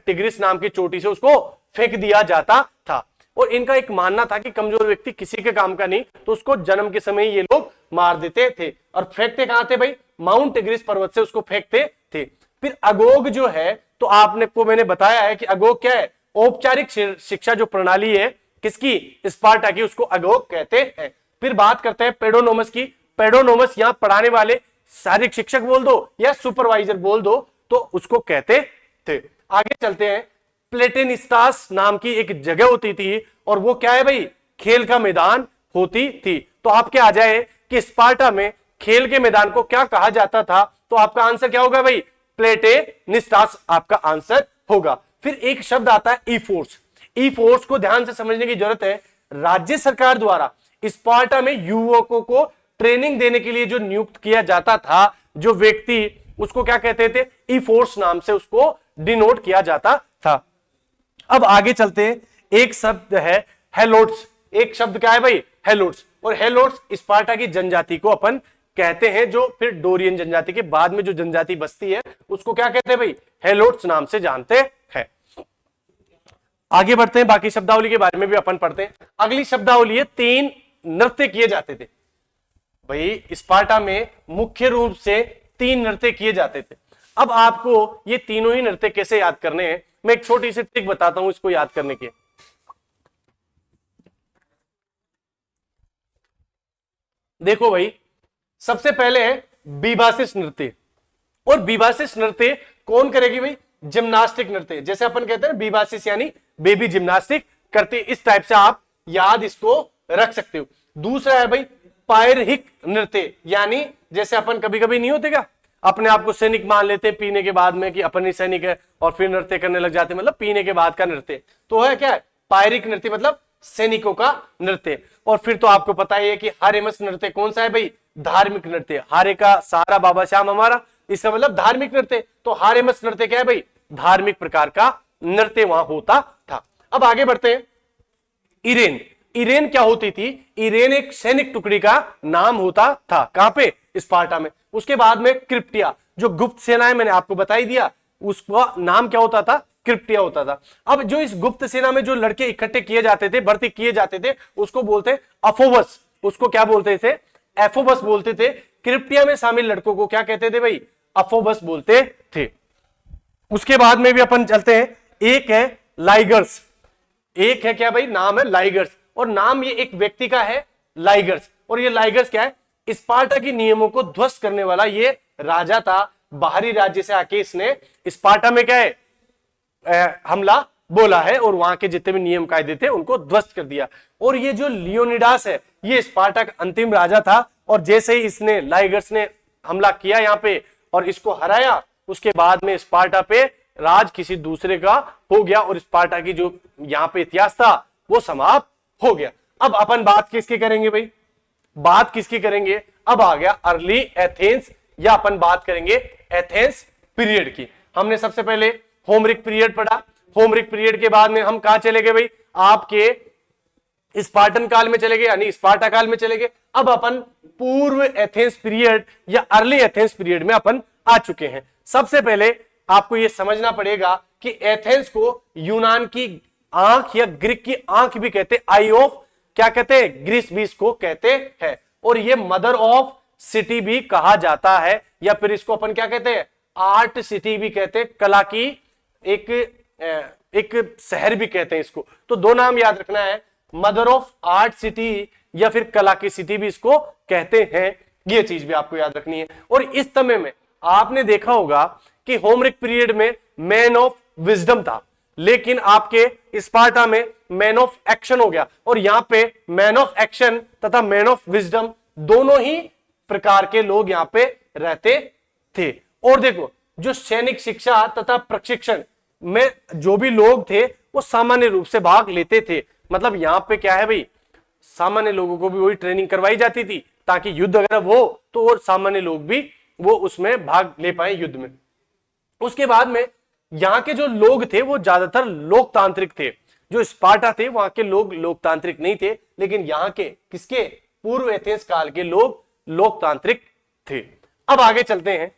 टिग्रिस नाम की चोटी से उसको फेंक दिया जाता था। और इनका एक मानना था कि कमजोर व्यक्ति किसी के काम का नहीं, तो उसको जन्म के समय ही ये लोग मार देते थे। और फेंकते कहां थे भाई? माउंट टिग्रिस पर्वत से उसको फेंकते थे। फिर अगोग जो है, तो आपने को मैंने बताया है कि अगोग क्या है? औपचारिक शिक्षा जो प्रणाली है किसकी? स्पार्टा की, उसको अगोग कहते हैं। फिर बात करते हैं पेडोनोमस की। पेडोनोमस यहां पढ़ाने वाले शारीरिक शिक्षक बोल दो या सुपरवाइजर बोल दो, तो उसको कहते थे। आगे चलते हैं। प्लेटेनिस्टास नाम की एक जगह होती थी, और वो क्या है भाई? खेल का मैदान होती थी। तो आपके आ जाए कि स्पार्टा में खेल के मैदान को क्या कहा जाता था, तो आपका आंसर क्या होगा भाई? प्लेटेनिस्टास आपका आंसर होगा। फिर एक शब्द आता है ई फोर्स। ई फोर्स को ध्यान से समझने की जरूरत है। राज्य सरकार द्वारा स्पार्टा में युवकों को ट्रेनिंग देने के लिए जो नियुक्त किया जाता था जो व्यक्ति, उसको क्या कहते थे? ई फोर्स नाम से उसको डिनोट किया जाता था। अब आगे चलते हैं। एक शब्द है हेलोट्स। एक शब्द क्या है भाई? हेलोट्स। और हेलोट्स स्पार्टा की जनजाति को अपन कहते हैं, जो फिर डोरियन जनजाति के बाद में जो जनजाति बसती है उसको क्या कहते हैं भाई? हेलोट्स नाम से जानते हैं। आगे बढ़ते हैं, बाकी शब्दावली के बारे में भी अपन पढ़ते हैं। अगली शब्दावली है 3 नृत्य किए जाते थे। भाई स्पार्टा में मुख्य रूप से 3 नृत्य किए जाते थे। अब आपको ये तीनों ही नृत्य कैसे याद करने हैं, मैं एक छोटी सी ट्रिक बताता हूं इसको याद करने की। देखो भाई, सबसे पहले है बीबासिस नृत्य। और बीबासिस नृत्य कौन करेगी भाई? जिम्नास्टिक नृत्य। जैसे अपन कहते हैं बीबासिस यानी बेबी जिम्नास्टिक करते, इस टाइप से आप याद इसको रख सकते हो। दूसरा है भाई पायरहिक नृत्य, यानी जैसे अपन कभी कभी नहीं होते क्या, अपने आप को सैनिक मान लेते पीने के बाद में कि अपन ही सैनिक है, और फिर नृत्य करने लग जाते, मतलब पीने के बाद का नृत्य। तो है क्या है? पायरिक नृत्य, मतलब सैनिकों का नृत्य। और फिर तो आपको पता ही है कि हारेमस नृत्य कौन सा है भाई? धार्मिक नृत्य। हारे का सहारा बाबा श्याम हमारा, इसका मतलब धार्मिक नृत्य। तो हारेमस नृत्य क्या है भाई? धार्मिक प्रकार का नृत्य वहां होता था। अब आगे बढ़ते हैं। इरेन। इरेन क्या होती थी? इरेन एक सैनिक टुकड़ी का नाम होता था। कहां पे? स्पार्टा में। उसके बाद में क्रिप्टिया, जो गुप्त सेनाएं मैंने आपको बताई दिया, उसका नाम क्या होता था? क्रिप्टिया होता था। अब जो इस गुप्त सेना में जो लड़के इकट्ठे किए जाते थे, भर्ती किए जाते थे, उसको बोलते अफोबस। उसको क्या बोलते थे? एफोबस बोलते थे। क्रिप्टिया में शामिल लड़कों को क्या कहते थे भाई? अफोबस बोलते थे। उसके बाद में भी अपन चलते हैं। एक है लाइगर्स। एक है क्या भाई? नाम है लाइगर्स, और नाम ये एक व्यक्ति का है, लाइगर्स। और ये लाइगर्स क्या है? स्पार्टा के नियमों को ध्वस्त करने वाला ये राजा था। बाहरी राज्य से आके इसने स्पार्टा में क्या है? हमला बोला है, और वहां के जितने भी नियम कायदे थे उनको ध्वस्त कर दिया। और ये जो लियोनिडास है, ये स्पार्टा का अंतिम राजा था। और जैसे ही इसने लाइगर्स ने हमला किया यहाँ पे और इसको हराया, उसके बाद में स्पार्टा पे राज किसी दूसरे का हो गया, और स्पार्टा की जो यहाँ पे इतिहास था वो समाप्त हो गया। अब अपन बात किसकी करेंगे भाई? बात किसकी करेंगे? अब आ गया अर्ली एथेंस, या अपन बात करेंगे एथेंस पीरियड की। हमने सबसे पहले होमरिक पीरियड पढ़ा। होमरिक पीरियड के बाद में हम कहां चले गए भाई? आपके स्पार्टन काल में चले गए, यानी स्पार्टा काल में चले गए। अब अपन पूर्व एथेंस पीरियड या अर्ली एथेंस पीरियड में अपन आ चुके हैं। सबसे पहले आपको यह समझना पड़ेगा कि एथेंस को यूनान की आंख या ग्रीक की आंख भी कहते, आई ऑफ क्या कहते हैं? ग्रीस भी इसको कहते हैं। और ये मदर ऑफ सिटी भी कहा जाता है, या फिर इसको अपन क्या कहते हैं? आर्ट सिटी भी कहते हैं, कला की एक शहर भी कहते हैं इसको। तो 2 नाम याद रखना है, मदर ऑफ आर्ट सिटी या फिर कला की सिटी भी इसको कहते हैं। ये चीज भी आपको याद रखनी है। और इस समय में आपने देखा होगा कि होमरिक पीरियड में मैन ऑफ विजडम था, लेकिन आपके स्पार्टा में मैन ऑफ एक्शन हो गया। और यहां पे मैन ऑफ एक्शन तथा मैन ऑफ विजडम दोनों ही प्रकार के लोग यहां पे रहते थे। और देखो, जो सैनिक शिक्षा तथा प्रशिक्षण में जो भी लोग थे वो सामान्य रूप से भाग लेते थे। मतलब यहां पे क्या है भाई? सामान्य लोगों को भी वही ट्रेनिंग करवाई जाती थी, ताकि युद्ध अगर वो तो और सामान्य लोग भी वो उसमें भाग ले पाए युद्ध में। उसके बाद में यहां के जो लोग थे वो ज्यादातर लोकतांत्रिक थे। जो स्पार्टा थे वहां के लोग लोकतांत्रिक नहीं थे, लेकिन यहां के किसके? पूर्व एथेंस काल के लोग लोकतांत्रिक थे। अब आगे चलते हैं।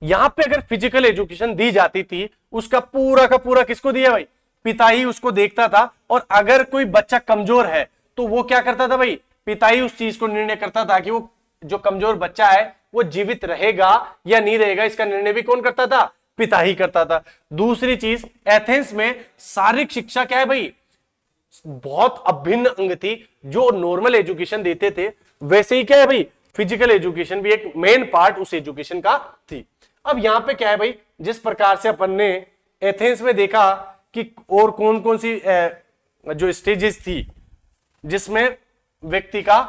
यहां पे अगर फिजिकल एजुकेशन दी जाती थी, उसका पूरा का पूरा किसको दिया भाई, पिता ही उसको देखता था। और अगर कोई बच्चा कमजोर है तो वो क्या करता था भाई, पिता ही उस चीज को निर्णय करता था कि वो जो कमजोर बच्चा है वो जीवित रहेगा या नहीं रहेगा, इसका निर्णय भी कौन करता था, पिता ही करता था। दूसरी चीज, एथेंस में शारीरिक शिक्षा क्या है भाई, बहुत अभिन्न अंग थी। जो नॉर्मल एजुकेशन देते थे वैसे ही क्या है भाई, फिजिकल एजुकेशन भी एक मेन पार्ट उस एजुकेशन का थी। अब यहां पे क्या है भाई, जिस प्रकार से अपन ने एथेंस में देखा कि और कौन कौन सी जो स्टेजेस थी जिसमें व्यक्ति का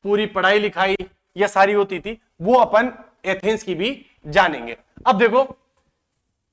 पूरी पढ़ाई लिखाई या सारी होती थी, वो अपन एथेंस की भी जानेंगे। अब देखो,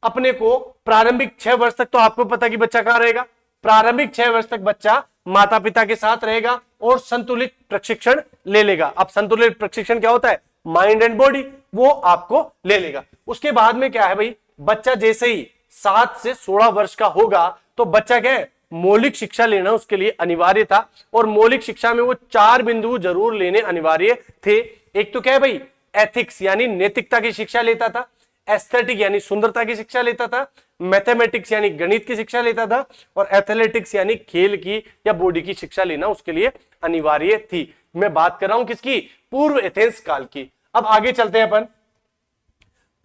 अपने को प्रारंभिक 6 वर्ष तक तो आपको पता कि बच्चा कहां रहेगा, प्रारंभिक 6 वर्ष तक बच्चा माता पिता के साथ रहेगा और संतुलित प्रशिक्षण ले लेगा। अब संतुलित प्रशिक्षण क्या होता है, माइंड एंड बॉडी, वो आपको ले लेगा। उसके बाद में क्या है भाई, बच्चा जैसे ही 7 से 16 वर्ष का होगा तो बच्चा क्या है, मौलिक शिक्षा लेना उसके लिए अनिवार्य था। और मौलिक शिक्षा में वो 4 बिंदु जरूर लेने अनिवार्य थे। एक तो क्या है भाई, एथिक्स यानी नैतिकता की शिक्षा लेता था, एस्थेटिक यानी सुंदरता की शिक्षा लेता था, मैथमेटिक्स यानी गणित की शिक्षा लेता था, और एथलेटिक्स यानी खेल की या बॉडी की शिक्षा लेना उसके लिए अनिवार्य थी। मैं बात कर रहा हूं किसकी, पूर्व एथेंस काल की। अब आगे चलते हैं अपन।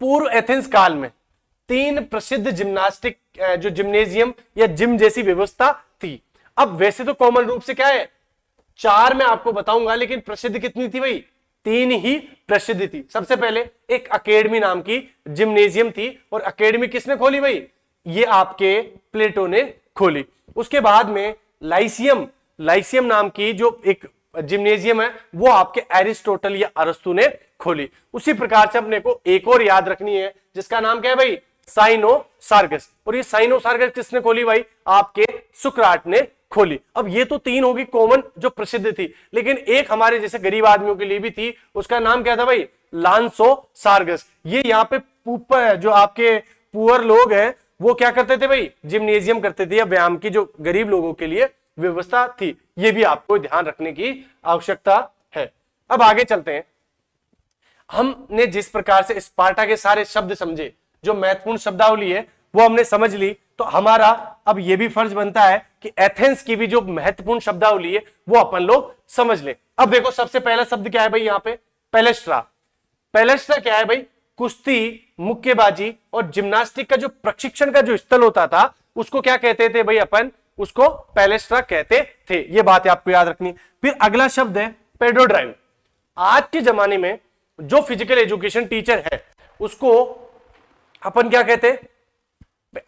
पूर्व एथेंस काल में 3 प्रसिद्ध जिम्नास्टिक जो जिम्नेजियम या जिम जैसी व्यवस्था थी। अब वैसे तो कॉमन रूप से क्या है, 4 मैं आपको बताऊंगा, लेकिन प्रसिद्ध कितनी थी भाई, 3 ही प्रसिद्ध थी। सबसे पहले एक अकेडमी नाम की जिम्नेजियम थी, और अकेडमी किसने खोली भाई, ये आपके प्लेटो ने खोली। उसके बाद में लाइसियम, लाइसियम नाम की जो एक जिम्नेजियम है वो आपके एरिस्टोटल या अरस्तु ने खोली। उसी प्रकार से अपने को एक और याद रखनी है जिसका नाम क्या है भाई, साइनोसार्गस। और ये साइनोसार्गस किसने खोली भाई, आपके सुकराट ने खोली। अब ये तो 3 होगी कॉमन जो प्रसिद्ध थी, लेकिन एक हमारे जैसे गरीब आदमियों के लिए भी थी, उसका नाम क्या था भाई, लांसोसार्गस। ये यहाँ पे जो आपके पुअर लोग हैं वो क्या करते थे भाई, जिम्नेजियम करते थे, या व्यायाम की जो गरीब लोगों के लिए व्यवस्था थी। ये भी आपको ध्यान रखने की आवश्यकता है। अब आगे चलते हैं। हमने जिस प्रकार से स्पार्टा के सारे शब्द समझे, जो महत्वपूर्ण शब्दावली है वो हमने समझ ली, तो हमारा अब यह भी फर्ज बनता है कि एथेंस की भी जो महत्वपूर्ण शब्दावली है वो अपन लोग समझ ले। अब देखो, सबसे पहला शब्द क्या है भाई यहाँ पे, पैलेस्ट्रा। पैलेस्ट्रा क्या है भाई, कुश्ती, मुक्केबाजी और जिम्नास्टिक का जो प्रशिक्षण का जो स्थल होता था उसको क्या कहते थे भाई, अपन उसको पैलेस्ट्रा कहते थे। ये बात आपको याद रखनी। फिर अगला शब्द है पेडो ड्राइव। आज के जमाने में जो फिजिकल एजुकेशन टीचर है उसको अपन क्या कहते हैं,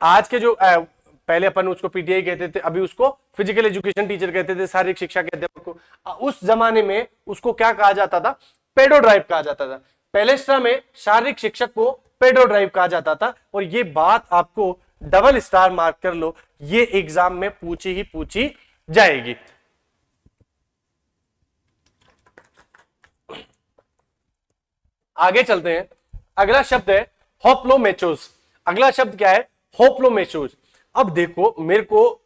आज के जो पहले अपन उसको पीटीआई कहते थे, अभी उसको फिजिकल एजुकेशन टीचर कहते थे, शारीरिक शिक्षा के अध्यापक को। उस जमाने में उसको क्या कहा जाता था, पेडो ड्राइव कहा जाता था। पैलेस्ट्रा में शारीरिक शिक्षक को पेडो ड्राइव कहा जाता था। और ये बात आपको डबल स्टार मार्क कर लो, ये एग्जाम में पूछी जाएगी। आगे चलते हैं। अगला शब्द है होप्लोमेचोस। अगला शब्द क्या है, होप्लोमेचोस। अब देखो, मेरे को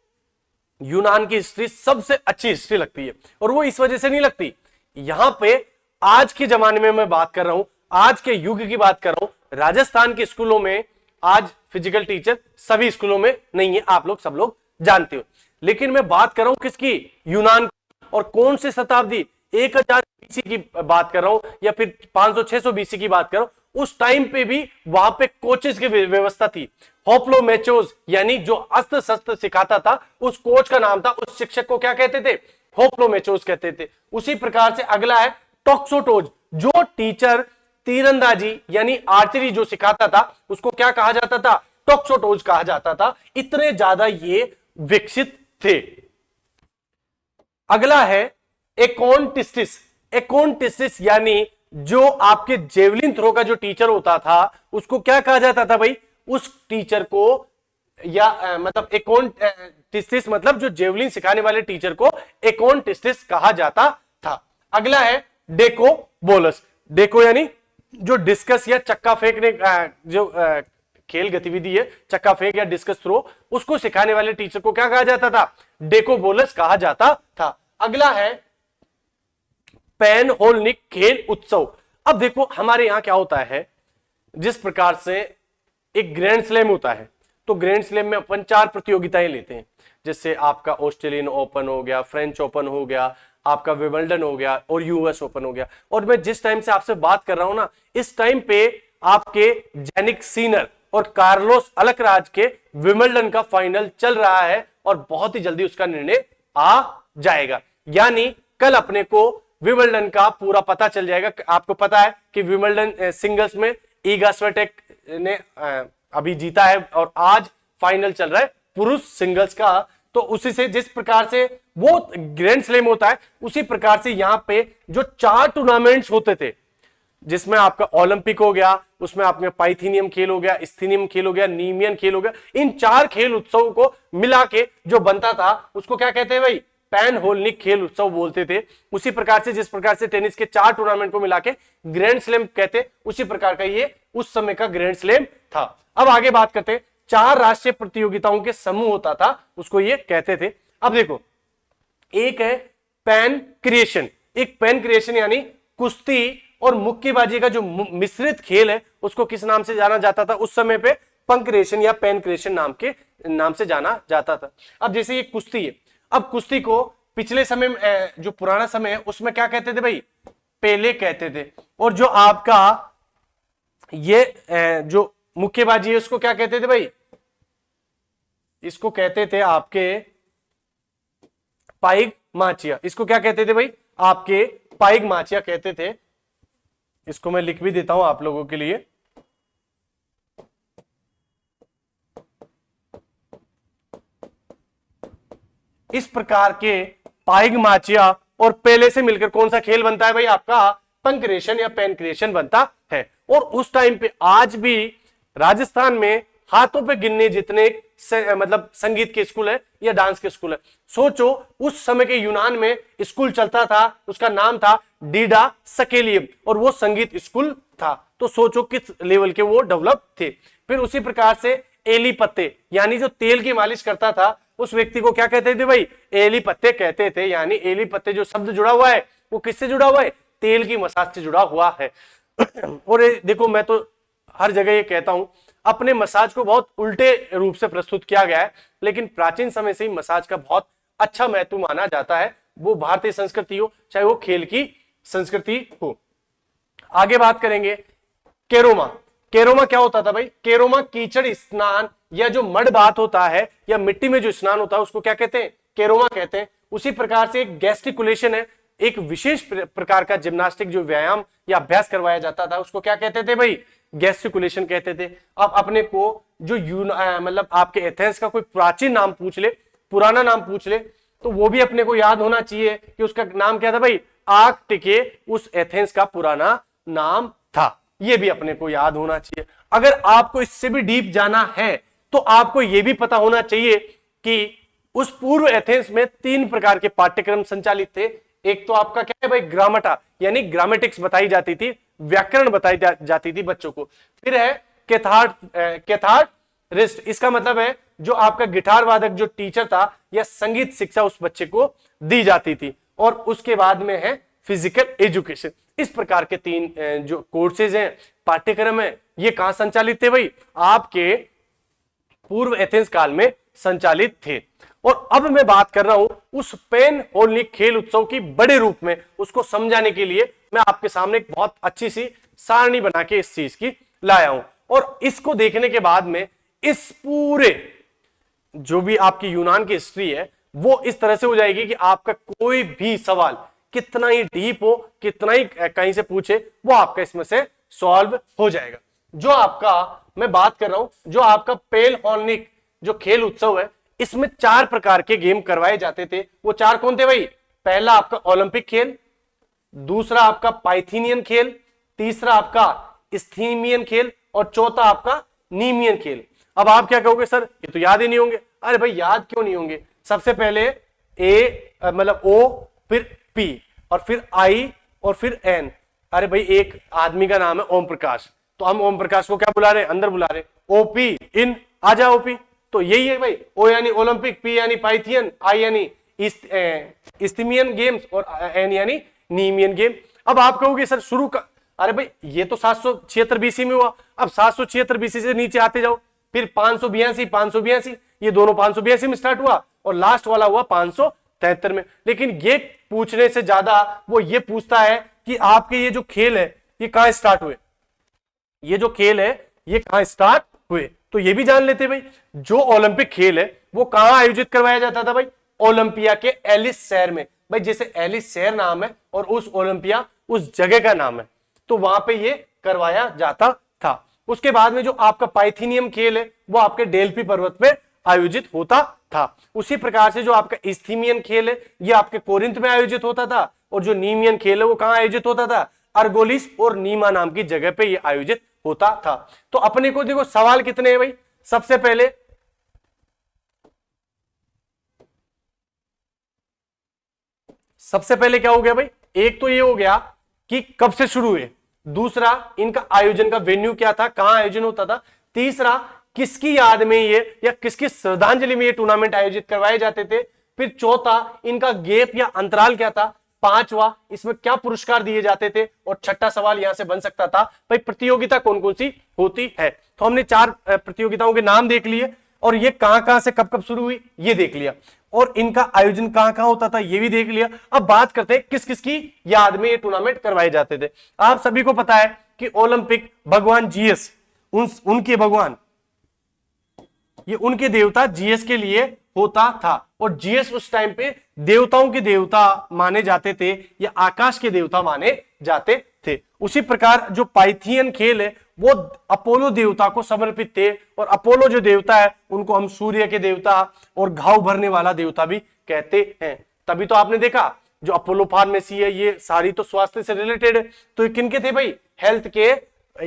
यूनान की हिस्ट्री सबसे अच्छी हिस्ट्री लगती है, और वो इस वजह से नहीं लगती, यहां पे आज के जमाने में मैं बात कर रहा हूं, आज के युग की बात कर रहा हूं। राजस्थान के स्कूलों में आज फिजिकल टीचर सभी स्कूलों में नहीं है, आप लोग सब लोग जानते हो। लेकिन मैं बात कर रहा हूं किसकी, यूनान। और कौन सी शताब्दी, 1000 बीसी की बात कर रहा हूं, या फिर 500-600 बीसी की बात कर रहा हूं। उस टाइम पे भी वहां पे कोचेस की व्यवस्था थी। होप्लोमेचोस यानी जो अस्त्र शस्त्र सिखाता था, उस कोच का नाम था, उस शिक्षक को क्या कहते थे, होप्लोमेचोस कहते थे। उसी प्रकार से अगला है टॉक्सोटोज। जो टीचर तीरंदाजी यानी आर्चरी जो सिखाता था उसको क्या कहा जाता था, टॉक्सोटोज कहा जाता था। इतने ज्यादा ये विकसित थे। अगला है एकोनटिस्टिस। एकोनटिस्टिस यानी जो आपके जेवलिन थ्रो का जो टीचर होता था उसको क्या कहा जाता था भाई, उस टीचर को या मतलब एकोनटिस्टिस मतलब जो जेवलिन सिखाने वाले टीचर को एकोनटिस्टिस कहा जाता था। अगला है डेको बोलस। डेको यानी जो डिस्कस या चक्का फेंकने जो खेल गतिविधि है, चक्का फेंक या डिस्कस थ्रो, उसको सिखाने वाले टीचर को क्या कहा जाता था, डेको बोलस कहा जाता था। अगला है पेनहोल्निक खेल उत्सव। अब देखो, हमारे यहां क्या होता है, जिस प्रकार से एक ग्रैंड स्लैम होता है, तो ग्रैंड स्लैम में अपन 4 प्रतियोगिताएं लेते हैं, जैसे आपका ऑस्ट्रेलियन ओपन हो गया, फ्रेंच ओपन हो गया, आपका विंबलडन हो गया और यूएस ओपन हो गया। और मैं जिस टाइम से आपसे बात कर रहा हूं ना, इस टाइम पे आपके जैनिक सीनर और कार्लोस अल्कराज के विंबलडन का फाइनल चल रहा है और बहुत ही जल्दी उसका निर्णय आ जाएगा। यानी कल अपने को विंबलडन का पूरा पता चल जाएगा। आपको पता है कि विंबलडन सिंगल्स में ईगा स्वियाटेक ने अभी जीता है और आज फाइनल चल रहा है पुरुष सिंगल्स का। तो उसी से जिस प्रकार से वो ग्रैंड स्लैम होता है, उसी प्रकार से यहां पे जो 4 टूर्नामेंट्स होते थे, जिसमें आपका ओलंपिक हो गया, उसमें आपके पाइथीनियम खेल हो गया, स्थिनियम खेल हो गया, नीमियन खेल हो गया, इन 4 खेल उत्सवों को मिला के जो बनता था उसको क्या कहते हैं भाई, पैन होलनिक खेल उत्सव बोलते थे। उसी प्रकार से जिस प्रकार से टेनिस के 4 टूर्नामेंट को मिला के ग्रैंड स्लैम कहते, उसी प्रकार का ये उस समय का ग्रैंड स्लैम था। अब आगे बात करते हैं, 4 राष्ट्रीय प्रतियोगिताओं के समूह होता था, उसको ये कहते थे। अब देखो, एक है पैन क्रिएशन। एक पैन क्रिएशन यानी कुश्ती और मुक्केबाजी का जो मिश्रित खेल है, उसको किस नाम से जाना जाता था उस समय पे, पंक्रेशन या पैन क्रिएशन नाम से जाना जाता था। अब जैसे ये कुश्ती है, अब कुश्ती को पिछले समय में जो पुराना समय है उसमें क्या कहते थे भाई, पेले कहते थे। और जो आपका ये जो मुक्केबाजी है उसको क्या कहते थे भाई, इसको कहते थे आपके पाइग माचिया। इसको क्या कहते थे भाई, आपके पाइग माचिया कहते थे। इसको मैं लिख भी देता हूं आप लोगों के लिए। इस प्रकार के पाइग माचिया और पेले से मिलकर कौन सा खेल बनता है भाई, आपका पंक्रेशन या पेनक्रेशन बनता है। और उस टाइम पे आज भी राजस्थान में हाथों पे गिनने जितने मतलब संगीत के स्कूल है या डांस के स्कूल है। सोचो उस समय के यूनान में स्कूल चलता था, उसका नाम था डीडा सकेलियम और वो संगीत स्कूल था। तो सोचो किस लेवल के वो डेवलप थे। फिर उसी प्रकार से एली पत्ते यानी जो तेल की मालिश करता था, उस व्यक्ति को क्या कहते थे भाई, एली पत्ते कहते थे। यानी एली पत्ते जो शब्द जुड़ा हुआ है वो किससे जुड़ा हुआ है, तेल की मसाज से जुड़ा हुआ है। और देखो, मैं तो हर जगह ये कहता हूं, अपने मसाज को बहुत उल्टे रूप से प्रस्तुत किया गया है, लेकिन प्राचीन समय से ही मसाज का बहुत अच्छा महत्व माना जाता है, वो भारतीय संस्कृति हो चाहे वो खेल की संस्कृति हो। आगे बात करेंगे केरोमा। केरोमा क्या होता था भाई, केरोमा कीचड़ स्नान या जो मड बात होता है या मिट्टी में जो स्नान होता है उसको क्या कहते हैं, केरोमा कहते हैं। उसी प्रकार से एक गैस्टिकुलेशन है, एक विशेष प्रकार का जिम्नास्टिक जो व्यायाम या अभ्यास करवाया जाता था उसको क्या कहते थे भाई, गैस्टिकुलेशन कहते थे। अब अपने को जो मतलब आपके एथेंस का कोई प्राचीन नाम पूछ ले, पुराना नाम पूछ ले, तो वो भी अपने को याद होना चाहिए कि उसका नाम क्या था भाई, आर्कटिके उस एथेंस का पुराना नाम था। ये भी अपने को याद होना चाहिए। अगर आपको इससे भी डीप जाना है तो आपको यह भी पता होना चाहिए कि उस पूर्व एथेंस में 3 प्रकार के पाठ्यक्रम संचालित थे। एक तो आपका क्या है भाई, ग्रामटा यानी ग्रामेटिक्स बताई जाती थी, व्याकरण बताई जाती थी बच्चों को। फिर है कैथार्टिस्ट, इसका मतलब है जो आपका गिटार वादक जो टीचर था या संगीत शिक्षा उस बच्चे को दी जाती थी। और उसके बाद में है फिजिकल एजुकेशन। इस प्रकार के 3 जो कोर्सेज हैं, पाठ्यक्रम है, ये कहां संचालित थे भाई, आपके पूर्व एथेंस काल में संचालित थे। और अब मैं बात कर रहा हूं उस पैन होलनिक खेल उत्सव की बड़े रूप में, उसको समझाने के लिए मैं आपके सामने एक बहुत अच्छी सी सारणी बना के इस चीज की लाया हूं। और इसको देखने के बाद में इस पूरे जो भी आपकी यूनान की हिस्ट्री है वो इस तरह से हो जाएगी कि आपका कोई भी सवाल कितना ही डीप हो, कितना ही कहीं से पूछे, वो आपका इसमें से सॉल्व हो जाएगा। जो आपका मैं बात कर रहा हूं, जो आपका पेल होलनिक जो खेल उत्सव है, इसमें 4 प्रकार के गेम करवाए जाते थे। वो 4 कौन थे भाई, पहला आपका ओलंपिक खेल, दूसरा आपका पाइथीनियन खेल, तीसरा आपका स्थिमियन खेल और चौथा आपका नीमियन खेल। अब आप क्या कहोगे, सर ये तो याद ही नहीं होंगे। अरे भाई याद क्यों नहीं होंगे, सबसे पहले मतलब ओ, फिर पी और फिर आई और फिर एन। अरे भाई एक आदमी का नाम है ओम प्रकाश, तो हम ओम प्रकाश को क्या बुला रहे, अंदर बुला रहे, ओपी इन, आ जा ओपी। तो यही है भाई, ओ यानी ओलंपिक, पी यानी पाइथियन, आई यानी इस्थिमियन गेम्स और एन यानी नीमियन गेम। अब आप कहोगे सर शुरू का अरे भाई ये तो 776 बीसी में हुआ, अब 776 बीसी से नीचे आते जाओ, फिर 582 ये दोनों 582 में स्टार्ट हुआ और लास्ट वाला हुआ 573 में। लेकिन ये पूछने से ज्यादा वो ये पूछता है कि आपके ये जो खेल है ये कहां स्टार्ट हुए, ये जो खेल है ये कहां स्टार्ट हुए। तो ये भी जान लेते भाई, जो ओलंपिक खेल है वो कहां आयोजित करवाया जाता था भाई, ओलंपिया के एलिस शहर में। भाई जैसे एलिस शहर नाम है और उस ओलंपिया उस जगह का नाम है, तो वहां पे ये करवाया जाता था। उसके बाद में जो आपका पाइथेनियम खेल है वो आपके डेल्फी पर्वत पे आयोजित होता था। उसी प्रकार से जो आपका इस्थीमियन खेल है ये आपके कोरिंथ में आयोजित होता था, और जो नीमियन खेल है वो कहां आयोजित होता था, अर्गोलिस और नीमा नाम की जगह पे ये आयोजित होता था। तो अपने को देखो सवाल कितने हैं भाई, सबसे पहले क्या हो गया भाई, एक तो ये हो गया कि कब से शुरू हुए, दूसरा इनका आयोजन का वेन्यू क्या था, कहां आयोजन होता था, तीसरा किसकी याद में ये या किसकी श्रद्धांजलि में ये टूर्नामेंट आयोजित करवाए जाते थे, फिर चौथा इनका गेप या अंतराल क्या था, पांचवा इसमें क्या पुरस्कार दिए जाते थे, और छठा सवाल यहां से बन सकता था भाई प्रतियोगिता कौन कौन सी होती है। तो हमने 4 प्रतियोगिताओं के नाम देख लिए और ये कहां से कब कब शुरू हुई ये देख लिया, और इनका आयोजन कहां होता था ये भी देख लिया। अब बात करते हैं किस किस की याद में ये टूर्नामेंट करवाए जाते थे। आप सभी को पता है कि ओलंपिक भगवान जीएस, उनके भगवान, ये उनके देवता जीएस के लिए होता था, और जीएस उस टाइम पे देवताओं के देवता माने जाते थे या आकाश के देवता माने जाते थे। उसी प्रकार जो पाइथियन खेल है वो अपोलो देवता को समर्पित थे, और अपोलो जो देवता है उनको हम सूर्य के देवता और घाव भरने वाला देवता भी कहते हैं। तभी तो आपने देखा जो अपोलो फार्मेसी है ये सारी तो स्वास्थ्य से रिलेटेड है, तो ये किनके थे भाई, हेल्थ के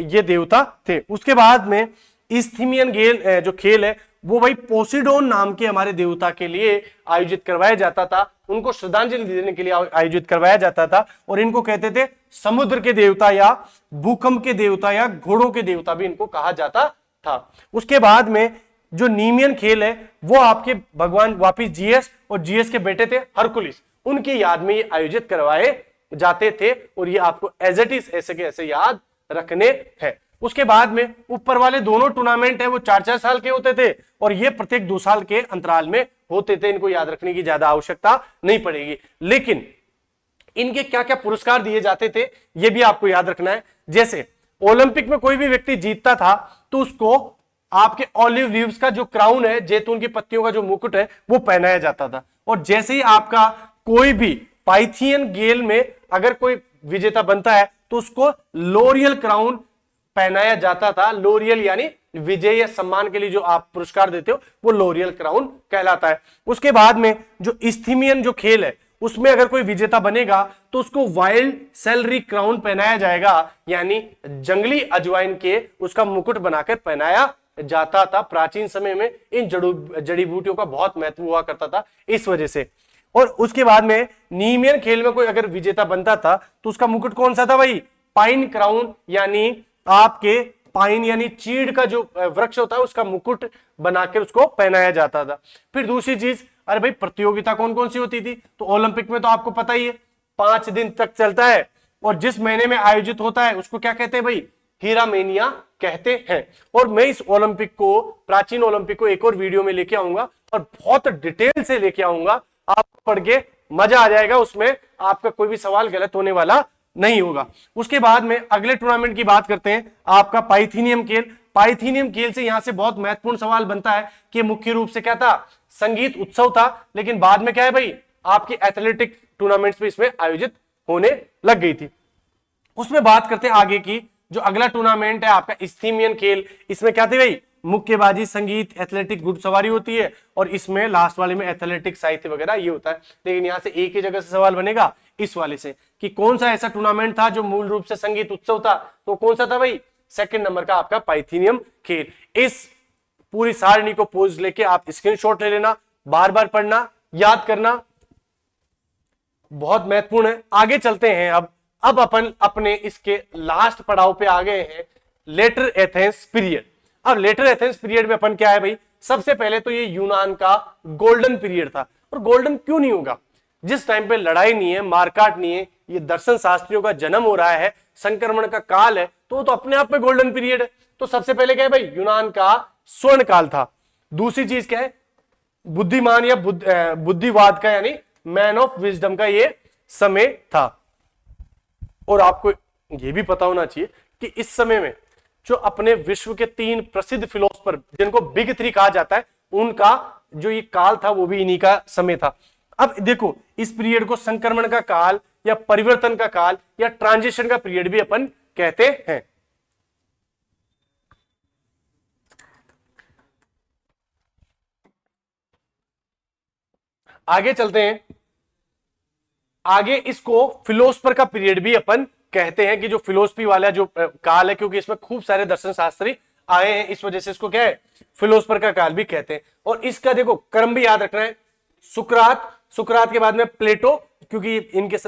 ये देवता थे। उसके बाद में इस्थीमियन गेल जो खेल है वो भाई पोसिडोन नाम के हमारे देवता के लिए आयोजित करवाया जाता था, उनको श्रद्धांजलि देने के लिए आयोजित करवाया जाता था, और इनको कहते थे समुद्र के देवता या भूकंप के देवता या घोड़ों के देवता भी इनको कहा जाता था। उसके बाद में जो नीमियन खेल है वो आपके भगवान वापिस जीएस और जीएस के बेटे थे हरकुलिस, उनकी याद में ये आयोजित करवाए जाते थे, और ये आपको एज इट इज ऐसे के ऐसे याद रखने हैं। उसके बाद में ऊपर वाले दोनों टूर्नामेंट है वो 4-4 साल के होते थे, और ये प्रत्येक 2 साल के अंतराल में होते थे, इनको याद रखने की ज्यादा आवश्यकता नहीं पड़ेगी। लेकिन इनके क्या क्या पुरस्कार दिए जाते थे ये भी आपको याद रखना है। जैसे ओलंपिक में कोई भी व्यक्ति जीतता था तो उसको आपके ऑलिव लीव्स का जो क्राउन है, जैतून की पत्तियों का जो मुकुट है वो पहनाया जाता था, और जैसे ही आपका कोई भी पाइथियन गेल में अगर कोई विजेता बनता है तो उसको लोरियल क्राउन पहनाया जाता था। लोरियल यानी विजय या सम्मान के लिए जो आप पुरस्कार देते हो वो लोरियल क्राउन कहलाता है। उसके बाद में जो इस्थीमियन जो खेल है उसमें अगर कोई विजेता बनेगा तो उसको वाइल्ड सेलरी क्राउन पहनाया जाएगा, यानी जंगली अजवाइन के उसका मुकुट बनाकर पहनाया जाता था। प्राचीन समय में इन जड़ी बूटियों का बहुत महत्व हुआ करता था इस वजह से। और उसके बाद में नीमियन खेल में कोई अगर विजेता बनता था तो उसका मुकुट कौन सा था भाई, पाइन क्राउन, यानी आपके पाइन यानी चीड़ का जो वृक्ष होता है उसका मुकुट बनाकर उसको पहनाया जाता था। फिर दूसरी चीज, अरे भाई प्रतियोगिता कौन कौन सी होती थी, तो ओलंपिक में तो आपको पता ही है 5 दिन तक चलता है, और जिस महीने में आयोजित होता है उसको क्या कहते हैं भाई, हीरामेनिया कहते हैं। और मैं इस ओलंपिक को, प्राचीन ओलंपिक को एक और वीडियो में लेके आऊंगा और बहुत डिटेल से लेके आऊंगा, आप पढ़ के मजा आ जाएगा, उसमें आपका कोई भी सवाल गलत होने वाला नहीं होगा। उसके बाद में अगले टूर्नामेंट की बात करते हैं, आपका पाइथिनियम खेल। पाइथिनियम खेल से यहां से बहुत महत्वपूर्ण सवाल बनता है कि मुख्य रूप से क्या था, संगीत उत्सव था, लेकिन बाद में क्या है भाई, आपकी एथलेटिक टूर्नामेंट्स भी इसमें आयोजित होने लग गई थी। उसमें बात करते हैं आगे की, जो अगला टूर्नामेंट है आपका इस्थीमियन खेल। इसमें क्या थी भाई, मुक्केबाजी, संगीत, एथलेटिक, घुड़सवारी होती है, और इसमें लास्ट वाले में एथलेटिक, साहित्य वगैरह ये होता है। लेकिन यहां से एक ही जगह से सवाल बनेगा इस वाले से कि कौन सा ऐसा टूर्नामेंट था जो मूल रूप से संगीत उत्सव था, तो कौन सा था भाई, सेकंड नंबर का आपका पाइथिनियम खेल। इस पूरी सारणी को पोज लेके आप स्क्रीनशॉट ले लेना, बार बार पढ़ना, याद करना, बहुत महत्वपूर्ण है। आगे चलते हैं। अब अपन अपने इसके लास्ट पड़ाव पे आ गए हैं, लेटर एथेंस पीरियड। अब लेटर एथेंस पीरियड में अपन क्या है भाई, सबसे पहले तो ये यूनान का गोल्डन पीरियड था। और गोल्डन क्यों नहीं होगा, जिस टाइम पे लड़ाई नहीं है, मारकाट नहीं है, ये दर्शन शास्त्रियों का जन्म हो रहा है, संक्रमण का काल है, तो वो तो अपने आप में गोल्डन पीरियड है। तो सबसे पहले क्या है भाई, यूनान का स्वर्ण काल था। दूसरी चीज क्या है, बुद्धिमान या बुद्धिवाद का यानी मैन ऑफ विजडम का ये समय था। और आपको ये भी पता होना चाहिए कि इस समय में जो अपने विश्व के 3 प्रसिद्ध फिलोसफर जिनको बिग 3 कहा जाता है, उनका जो ये काल था वो भी इन्हीं का समय था। अब देखो, इस पीरियड को संक्रमण का काल या परिवर्तन का काल या ट्रांजिशन का पीरियड भी अपन कहते हैं। आगे चलते हैं। आगे इसको फिलोसफर का पीरियड भी अपन कहते हैं कि जो फिलोसफी वाला जो काल है, क्योंकि इसमें खूब सारे दर्शन शास्त्री आए हैं, इस वजह से इसको क्या है, फिलोसफर का काल भी कहते हैं। और इसका देखो क्रम भी याद रखना है, सुकरात के बाद में प्लेटो, क्योंकि इनके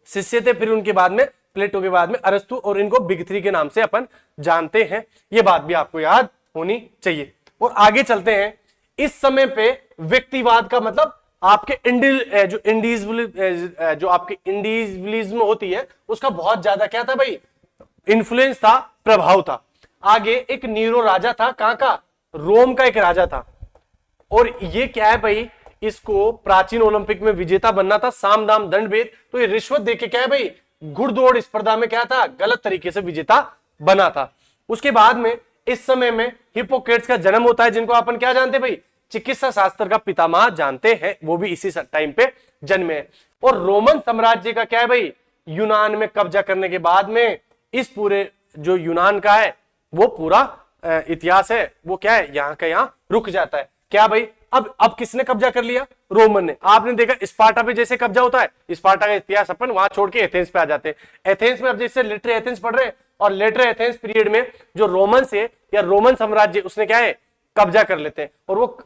शिष्य थे, फिर उनके बाद में प्लेटो के बाद में अरस्तु, और इनको बिग 3 के नाम से अपन जानते हैं। ये बात भी आपको याद होनी चाहिए। और आगे चलते हैं। इस समय पे व्यक्तिवाद का मतलब आपके जो आपकी इंडिविजुअलिज्म होती है उसका बहुत ज्यादा क्या था भाई, इन्फ्लुएंस था, प्रभाव था। आगे एक नीरो राजा था, कहां का, रोम का एक राजा था। और ये क्या है भाई, इसको प्राचीन ओलंपिक में विजेता बनना था, साम दाम दंड भेद। तो ये रिश्वत देके क्या है भाई, घुड़दौड़ स्पर्धा में क्या था, गलत तरीके से विजेता बना था। उसके बाद में इस समय में हिप्पोक्रेट्स का जन्म होता है, जिनको अपन क्या जानते हैं भाई, चिकित्सा शास्त्र का पितामह जानते हैं, वो भी इसी टाइम पे जन्मे हैं। और रोमन साम्राज्य का क्या है भाई, यूनान में कब्जा करने के बाद में इस पूरे जो यूनान का है वो पूरा इतिहास है वो क्या है, यहां का यहां रुक जाता है। क्या भाई, अब किसने कब्जा कर लिया, रोमन ने। आपने देखा स्पार्टा पे जैसे कब्जा होता है, स्पार्टा का इतिहास अपन वहां छोड़ के एथेंस पे आ जाते हैं। एथेंस में अब जैसे लेटर एथेंस पढ़ रहे हैं, और लेटर एथेंस पीरियड में जो रोमन से या रोमन साम्राज्य उसने क्या है, कब्जा कर लेते हैं। और वो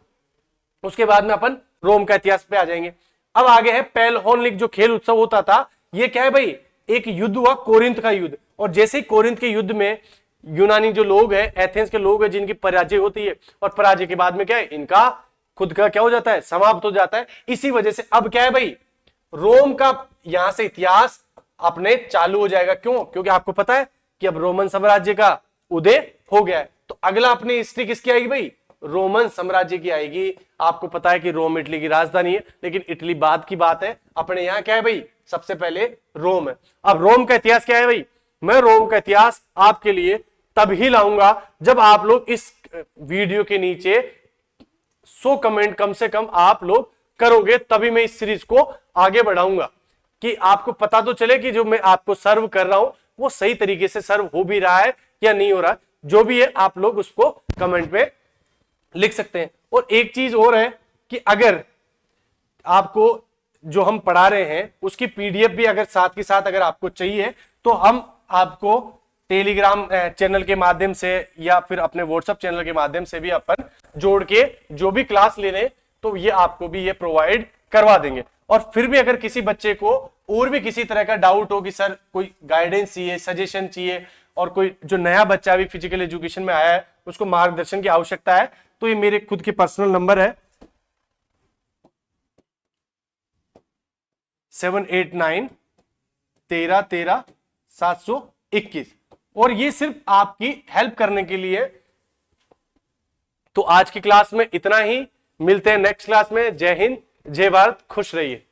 उसके बाद में अपन रोम का इतिहास पे आ जाएंगे। अब आगे है पेलहोलिक जो खेल उत्सव होता था, ये क्या है भाई, एक युद्ध हुआ, कोरिंथ का युद्ध। और जैसे ही कोरिंथ के युद्ध में यूनानी जो लोग हैं, एथेंस के लोग हैं, जिनकी पराजय होती है, और पराजय के बाद में क्या है, इनका खुद का क्या हो जाता है, समाप्त हो जाता है। इसी वजह से अब क्या है भाई, रोम का यहां से इतिहास अपने चालू हो जाएगा। क्यों, क्योंकि आपको पता है कि अब रोमन साम्राज्य का उदय हो गया है। तो अगला अपनी हिस्ट्री किसकी आएगी भाई, रोमन साम्राज्य की आएगी। आपको पता है कि रोम इटली की राजधानी है, लेकिन इटली बाद की बात है, अपने यहां क्या है भाई, सबसे पहले रोम है। अब रोम का इतिहास क्या है भाई, मैं रोम का इतिहास आपके लिए तभी लाऊंगा जब आप लोग इस वीडियो के नीचे 100 कमेंट कम से कम आप लोग करोगे, तभी मैं इस सीरीज को आगे बढ़ाऊंगा, कि आपको पता तो चले कि जो मैं आपको सर्व कर रहा हूं वो सही तरीके से सर्व हो भी रहा है या नहीं हो रहा है। जो भी है आप लोग उसको कमेंट में लिख सकते हैं। और एक चीज और है कि अगर आपको जो हम पढ़ा रहे हैं उसकी पीडीएफ भी अगर साथ के साथ अगर आपको चाहिए, तो हम आपको टेलीग्राम चैनल के माध्यम से या फिर अपने व्हाट्सएप चैनल के माध्यम से भी अपन जोड़ के जो भी क्लास ले रहे हैं, तो ये आपको भी ये प्रोवाइड करवा देंगे। और फिर भी अगर किसी बच्चे को और भी किसी तरह का डाउट हो कि सर कोई गाइडेंस चाहिए, सजेशन चाहिए, और कोई जो नया बच्चा भी फिजिकल एजुकेशन में आया है उसको मार्गदर्शन की आवश्यकता है, तो ये मेरे खुद के पर्सनल नंबर है 789-13-13-721। और ये सिर्फ आपकी हेल्प करने के लिए। तो आज की क्लास में इतना ही, मिलते हैं नेक्स्ट क्लास में। जय हिंद, जय भारत, खुश रहिए।